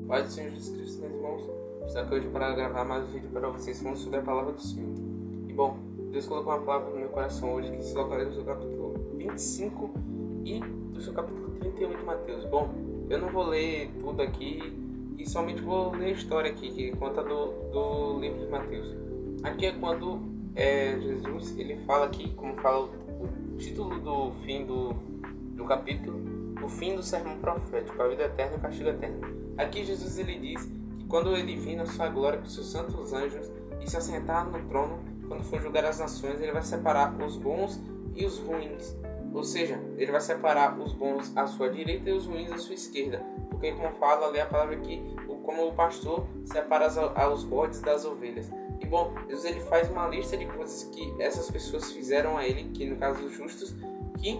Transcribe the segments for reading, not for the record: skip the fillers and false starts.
Pai do Senhor Jesus Cristo, meus irmãos, estou aqui hoje para gravar mais um vídeo para vocês falando sobre a palavra do Senhor. E bom, Deus colocou uma palavra no meu coração hoje que se localiza no capítulo 25 e do seu capítulo 31 de Mateus. Bom, eu não vou ler tudo aqui e somente vou ler a história aqui que conta do livro de Mateus. Aqui é quando Jesus ele fala aqui, como fala o título do fim do capítulo, o fim do sermão profético, a vida eterna e o castigo eterno. Aqui Jesus ele diz que quando ele vir na sua glória com seus santos anjos e se assentar no trono, quando for julgar as nações, ele vai separar os bons e os ruins. Ou seja, ele vai separar os bons à sua direita e os ruins à sua esquerda. Porque como fala ali a palavra aqui, como o pastor separa os bodes das ovelhas. E bom, Jesus ele faz uma lista de coisas que essas pessoas fizeram a ele, que no caso os justos, que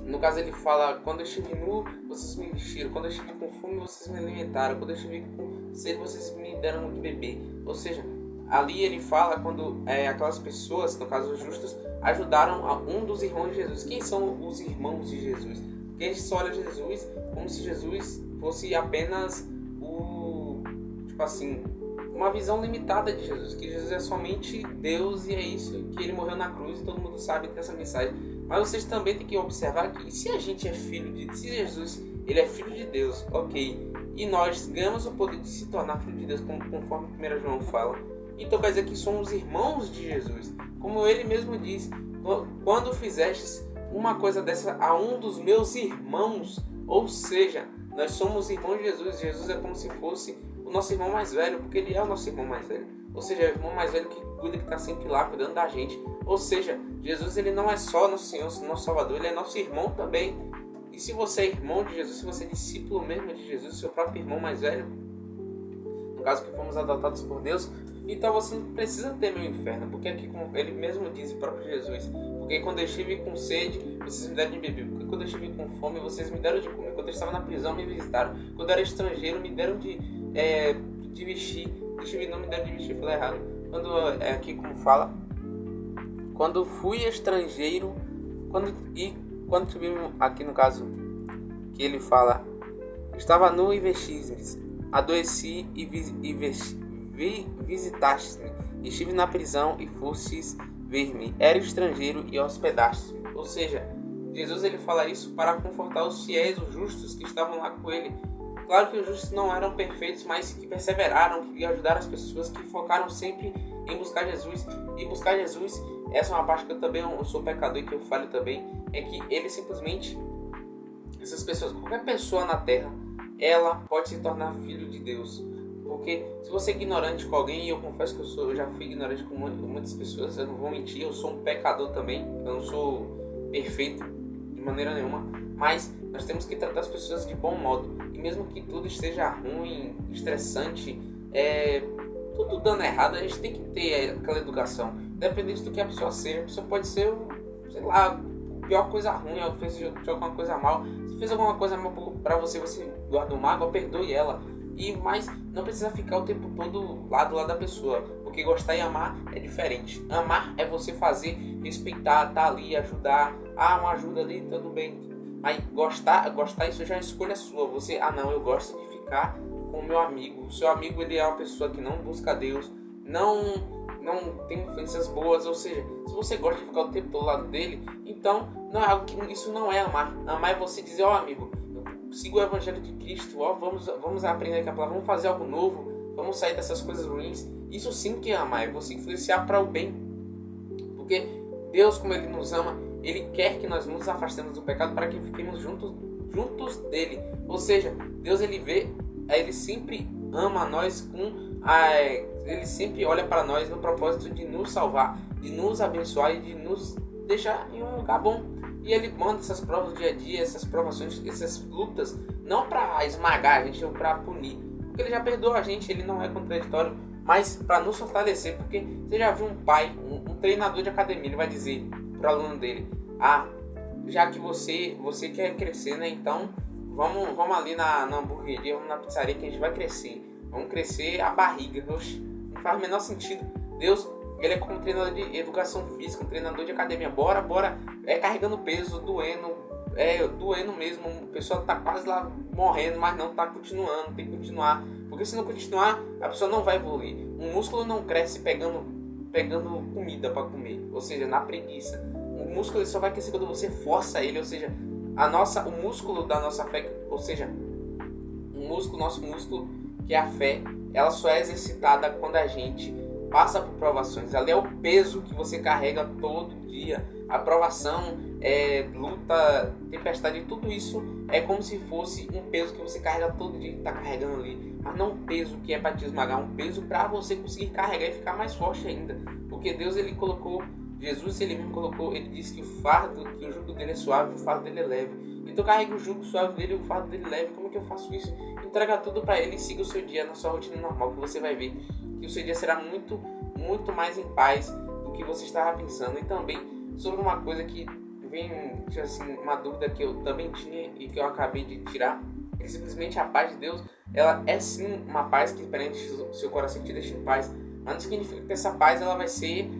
no caso ele fala: quando eu estive nu, vocês me vestiram; quando eu estive com fome, vocês me alimentaram; quando eu estive com sede, vocês me deram de beber. Ou seja, ali ele fala quando aquelas pessoas, no caso os justos, ajudaram a um dos irmãos de Jesus. Quem são os irmãos de Jesus? Porque a gente só olha Jesus como se Jesus fosse apenas uma visão limitada de Jesus, que Jesus é somente Deus e é isso, que ele morreu na cruz e todo mundo sabe dessa mensagem. Mas vocês também têm que observar que se a gente é filho de Deus, se Jesus ele é filho de Deus, ok, e nós ganhamos o poder de se tornar filho de Deus, conforme 1 João fala, então quer dizer que somos irmãos de Jesus, como ele mesmo diz: quando fizestes uma coisa dessa a um dos meus irmãos, ou seja, nós somos irmãos de Jesus. Jesus é como se fosse o nosso irmão mais velho, porque ele é o nosso irmão mais velho. Ou seja, é o irmão mais velho que cuida, que está sempre lá cuidando da gente. Ou seja, Jesus ele não é só nosso Senhor, nosso Salvador, ele é nosso irmão também. E se você é irmão de Jesus, se você é discípulo mesmo de Jesus, seu próprio irmão mais velho, no caso que fomos adotados por Deus, então você não precisa temer o inferno, porque aqui como ele mesmo diz, o próprio Jesus: porque quando eu estive com sede, vocês me deram de beber; porque quando eu estive com fome, vocês me deram de comer; quando eu estava na prisão, me visitaram; quando eu era estrangeiro, me deram de vestir; não me deram de vestir, falei errado. Quando aqui como fala, quando fui estrangeiro, quando tive aqui no caso que ele fala: estava nu e vestistes-me; adoeci e visitastes-me; estive na prisão e fostes ver-me; era estrangeiro e hospedastes-me. Ou seja, Jesus ele fala isso para confortar os fiéis, os justos que estavam lá com ele. Claro que os justos não eram perfeitos, mas que perseveraram, que ajudaram as pessoas, que focaram sempre em buscar Jesus. E buscar Jesus, essa é uma parte que eu também sou pecador e que eu falho também, é que ele simplesmente, essas pessoas, qualquer pessoa na terra, ela pode se tornar filho de Deus. Porque se você é ignorante com alguém, e eu confesso que eu já fui ignorante com muitas pessoas, eu não vou mentir, eu sou um pecador também, eu não sou perfeito de maneira nenhuma, mas nós temos que tratar as pessoas de bom modo. E mesmo que tudo esteja ruim, estressante, tudo dando errado, a gente tem que ter aquela educação. Independente do que a pessoa seja, a pessoa pode ser, sei lá, a pior coisa ruim, ela fez alguma coisa mal. Se fez alguma coisa mal pra você, você guarda o mágoa, perdoe ela. Mas não precisa ficar o tempo todo lá do lado da pessoa, porque gostar e amar é diferente. Amar é você fazer, respeitar, tá ali, ajudar. Uma ajuda ali, tudo bem. Mas gostar isso já é escolha sua. Você, não, eu gosto de ficar com o meu amigo. O seu amigo ele é uma pessoa que não busca Deus, não tem influências boas. Ou seja, se você gosta de ficar o tempo todo do lado dele, então não é algo que isso não é amar. Amar é você dizer: amigo, siga o Evangelho de Cristo, vamos aprender aqui a palavra, vamos fazer algo novo, vamos sair dessas coisas ruins. Isso sim que é amar, é você influenciar para o bem. Porque Deus, como ele nos ama, ele quer que nós nos afastemos do pecado para que fiquemos juntos dele. Ou seja, Deus ele sempre ama nós ele sempre olha para nós no propósito de nos salvar, de nos abençoar e de nos deixar em um lugar bom. E ele manda essas provas do dia a dia, essas provações, essas lutas, não para esmagar a gente ou para punir, porque ele já perdoou a gente, ele não é contraditório, mas para nos fortalecer. Porque você já viu um pai, um treinador de academia, ele vai dizer para o aluno dele: já que você quer crescer, né? Então vamos ali na hamburgueria, vamos na pizzaria que a gente vai crescer. Vamos crescer a barriga. Oxe, não faz o menor sentido. Deus, ele é como treinador de educação física, um treinador de academia. Bora, carregando peso, doendo, doendo mesmo, a pessoa tá quase lá morrendo, mas não, tá continuando, tem que continuar, porque se não continuar, a pessoa não vai evoluir. Um músculo não cresce pegando comida para comer, ou seja, na preguiça. O músculo só vai crescer quando você força ele, ou seja, o músculo da nossa fé, ou seja, nosso músculo, que é a fé, ela só é exercitada quando a gente passa por provações. Ali é o peso que você carrega todo dia. A provação, luta, tempestade, tudo isso é como se fosse um peso que você carrega todo dia, que está carregando ali. Mas não um peso que é para te esmagar, um peso para você conseguir carregar e ficar mais forte ainda. Porque Deus, ele colocou, Jesus, ele mesmo colocou, ele disse que o jugo dele é suave, o fardo dele é leve. Então carregue o jugo suave dele, o fardo dele leve. Como é que eu faço isso? Entrega tudo para ele e siga o seu dia na sua rotina normal, que você vai ver que o seu dia será muito, muito mais em paz do que você estava pensando. E também sobre uma coisa que vem, assim, uma dúvida que eu também tinha e que eu acabei de tirar, é que simplesmente a paz de Deus, ela é sim uma paz que preenche o seu coração e te deixa em paz, mas não significa que essa paz ela vai ser,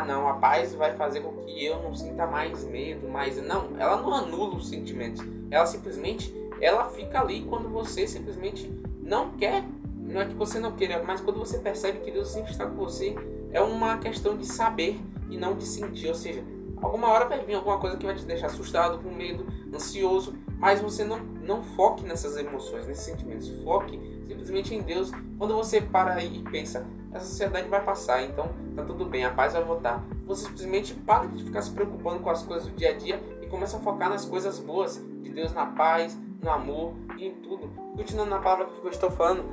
não, a paz vai fazer com que eu não sinta mais medo, não, ela não anula os sentimentos, ela simplesmente, ela fica ali quando você simplesmente não quer, não é que você não queira, mas quando você percebe que Deus sempre está com você, é uma questão de saber e não de sentir, ou seja, alguma hora vai vir alguma coisa que vai te deixar assustado, com medo, ansioso, mas você não foque nessas emoções, nesses sentimentos. Foque simplesmente em Deus. Quando você para aí e pensa, essa sociedade vai passar, então tá tudo bem, a paz vai voltar. Você simplesmente para de ficar se preocupando com as coisas do dia a dia e começa a focar nas coisas boas de Deus, na paz, no amor e em tudo. Continuando na palavra que eu estou falando,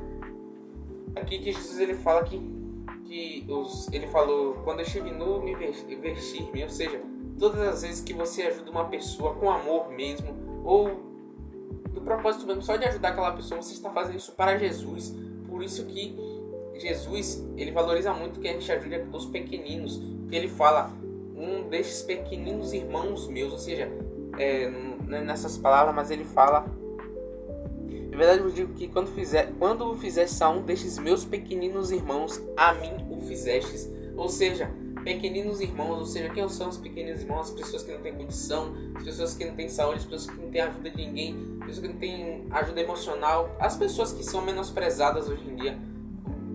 aqui que Jesus ele fala ele falou, quando eu estive nu, me vestir-me, ou seja, todas as vezes que você ajuda uma pessoa com amor mesmo, ou do propósito mesmo, só de ajudar aquela pessoa, você está fazendo isso para Jesus. Por isso que Jesus, ele valoriza muito que a gente ajude os pequeninos, porque ele fala, um destes pequeninos irmãos meus, ou seja, nessas palavras, mas ele fala, na verdade eu digo que quando fizeste a um destes meus pequeninos irmãos, a mim o fizestes. Ou seja, pequeninos irmãos, ou seja, quem são os pequeninos irmãos? As pessoas que não têm condição, as pessoas que não têm saúde, as pessoas que não têm ajuda de ninguém, as pessoas que não têm ajuda emocional, as pessoas que são menosprezadas hoje em dia,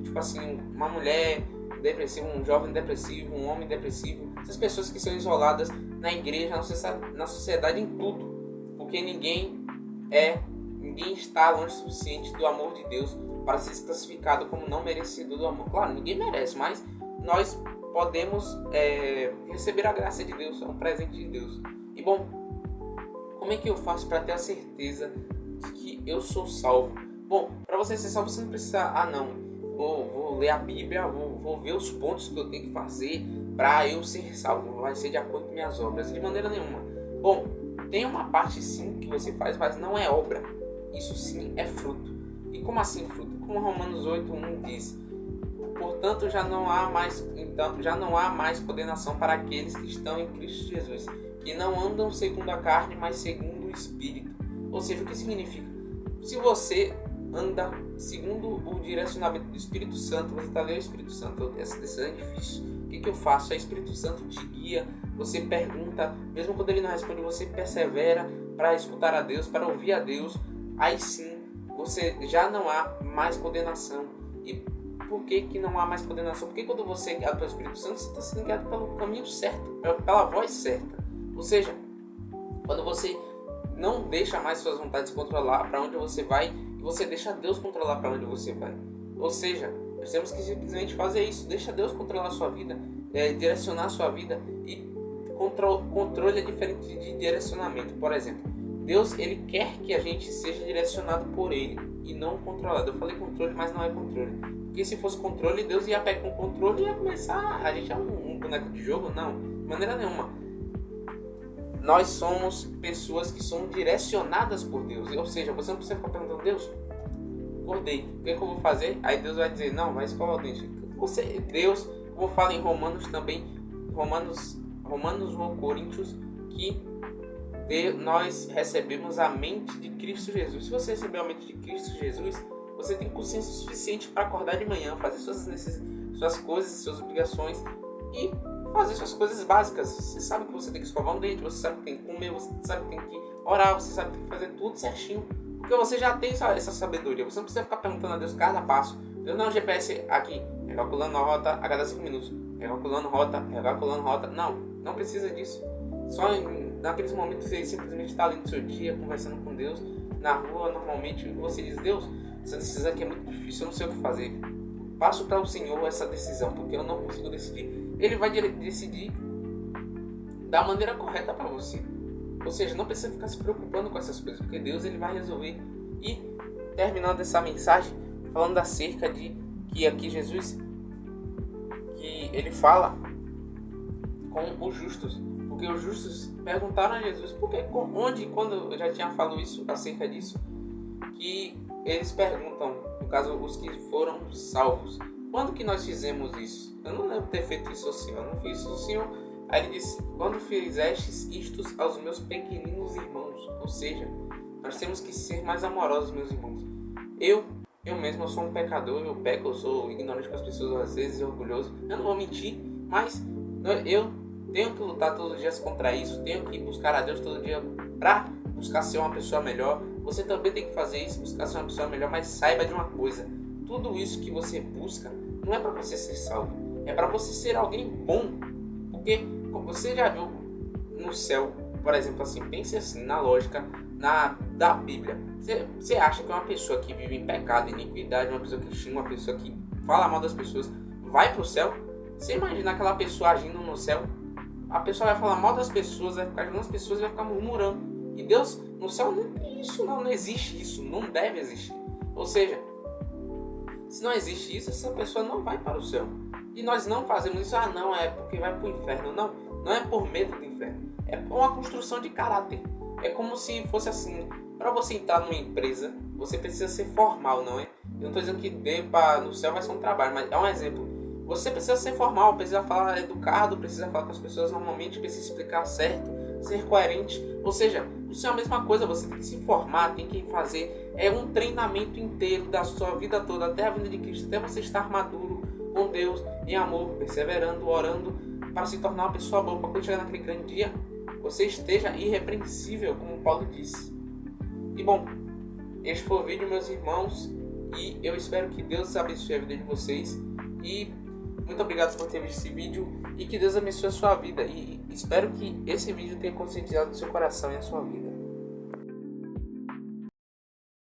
tipo assim, uma mulher depressiva, um jovem depressivo, um homem depressivo, essas pessoas que são isoladas na igreja, na sociedade, em tudo, porque ninguém está longe o suficiente do amor de Deus para ser classificado como não merecido do amor. Claro, ninguém merece, mas nós podemos receber a graça de Deus, é um presente de Deus. E bom, como é que eu faço para ter a certeza de que eu sou salvo? Bom, para você ser salvo, você não precisa, vou ler a Bíblia, vou ver os pontos que eu tenho que fazer para eu ser salvo, vai ser de acordo com minhas obras, de maneira nenhuma. Bom, tem uma parte sim que você faz, mas não é obra, isso sim é fruto. E como assim fruto? Como Romanos 8:1 diz, portanto já não há mais condenação para aqueles que estão em Cristo Jesus, que não andam segundo a carne, mas segundo o Espírito. Ou seja, o que significa? Se você anda segundo o direcionamento do Espírito Santo, você está lendo o Espírito Santo, essa decisão é difícil. O que eu faço? O Espírito Santo te guia, você pergunta, mesmo quando ele não responde, você persevera para escutar a Deus, para ouvir a Deus, aí sim, você já não há mais condenação. E por que não há mais condenação? Porque quando você é guiado pelo Espírito Santo, você está sendo guiado pelo caminho certo, pela voz certa. Ou seja, quando você não deixa mais suas vontades controlar para onde você vai, e você deixa Deus controlar para onde você vai. Ou seja, nós temos que simplesmente fazer isso. Deixa Deus controlar a sua vida, direcionar a sua vida. E controle é diferente de direcionamento. Por exemplo, Deus, ele quer que a gente seja direcionado por ele e não controlado. Eu falei controle, mas não é controle. Porque se fosse controle, Deus ia pegar com o controle e ia começar... A gente é um boneco de jogo? Não, de maneira nenhuma. Nós somos pessoas que são direcionadas por Deus. Ou seja, você não precisa ficar perguntando, Deus, acordei, o que eu vou fazer? Aí Deus vai dizer, não, vai escovar o dente. Deus, como fala em Romanos também, Romanos ou Coríntios, que nós recebemos a mente de Cristo Jesus. Se você recebeu a mente de Cristo Jesus, você tem consciência suficiente para acordar de manhã, fazer suas coisas, suas obrigações e fazer suas coisas básicas. Você sabe que você tem que escovar um dente, você sabe que tem que comer, você sabe que tem que orar, você sabe que tem que fazer tudo certinho. Porque você já tem essa sabedoria. Você não precisa ficar perguntando a Deus cada passo. Deus não é um GPS aqui, recalculando a rota a cada 5 minutos. Recalculando rota. Não precisa disso. Só naqueles momentos você simplesmente está ali no seu dia, conversando com Deus. Na rua, normalmente, você diz: Deus, essa decisão aqui é muito difícil, eu não sei o que fazer. Passo para o Senhor essa decisão, porque eu não consigo decidir. Ele vai decidir da maneira correta para você. Ou seja, não precisa ficar se preocupando com essas coisas, porque Deus ele vai resolver. E terminando essa mensagem, falando acerca de que aqui Jesus, que ele fala com os justos. Porque os justos perguntaram a Jesus, quando eu já tinha falado isso acerca disso, que eles perguntam, no caso, os que foram salvos, quando que nós fizemos isso? Eu não lembro ter feito isso ao Senhor, eu não fiz isso ao Senhor. Aí ele disse: quando fizestes isto aos meus pequeninos irmãos. Ou seja, nós temos que ser mais amorosos, meus irmãos. Eu mesmo sou um pecador, eu peco, eu sou ignorante com as pessoas às vezes, orgulhoso. Eu não vou mentir, mas eu tenho que lutar todos os dias contra isso, tenho que buscar a Deus todo dia para buscar ser uma pessoa melhor. Você também tem que fazer isso, buscar ser uma pessoa melhor, mas saiba de uma coisa: tudo isso que você busca não é para você ser salvo, é para você ser alguém bom. Porque você já viu no céu, por exemplo, assim, pense assim, na lógica da Bíblia. Você acha que uma pessoa que vive em pecado, iniquidade, uma pessoa que xinga, uma pessoa que fala mal das pessoas, vai para o céu? Você imagina aquela pessoa agindo no céu? A pessoa vai falar mal das pessoas, vai ficar ajudando as pessoas e vai ficar murmurando. E Deus, no céu, não tem isso, não existe isso, não deve existir. Ou seja, se não existe isso, essa pessoa não vai para o céu. E nós não fazemos isso, não, é porque vai para o inferno. Não é por medo do inferno. É uma construção de caráter. É como se fosse assim: para você entrar numa empresa, você precisa ser formal, não é? Eu não estou dizendo que no céu vai ser um trabalho, mas é um exemplo. Você precisa ser formal, precisa falar educado, precisa falar com as pessoas normalmente, precisa explicar certo, ser coerente. Ou seja, isso é a mesma coisa, você tem que se formar, tem que fazer um treinamento inteiro da sua vida toda, até a vinda de Cristo, até você estar maduro com Deus, em amor, perseverando, orando, para se tornar uma pessoa boa, para quando chegar naquele grande dia, você esteja irrepreensível, como Paulo disse. E bom, este foi o vídeo, meus irmãos, e eu espero que Deus abençoe a vida de vocês. E muito obrigado por ter visto esse vídeo, e que Deus abençoe a sua vida. E espero que esse vídeo tenha conscientizado o seu coração e a sua vida.